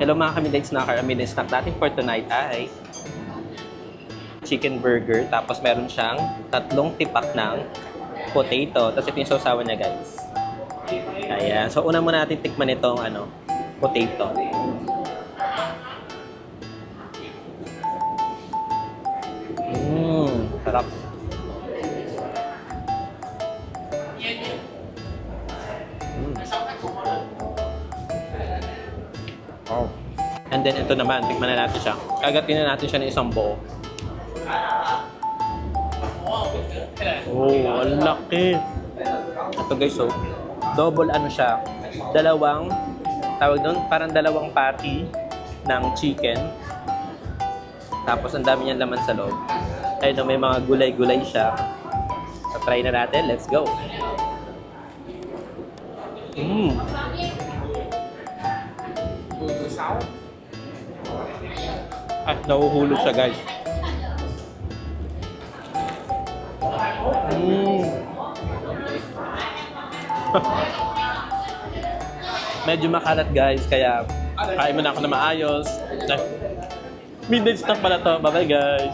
Hello mga ka-midnight snacker. Ang midnight snack natin for tonight ay chicken burger. Tapos meron siyang 3 tipak ng potato. Tapos ito yung sausawan niya, guys. Ayan. So, una muna natin tikman itong potato. Sarap. Oh. And then ito naman, tikman na natin siya. Kagatin na natin siya ng isang buo. Oh, ang laki. Ito guys, so double siya. Dalawang, tawag doon, parang dalawang patty ng chicken. Tapos ang dami niyang laman sa loob. Ayun, may mga gulay-gulay siya. So try na natin, let's go. Nahuhulog siya, guys. Medyo makalat, guys, kaya kain mo na ako na maayos. Midnight snack pala to. Bye-bye, guys.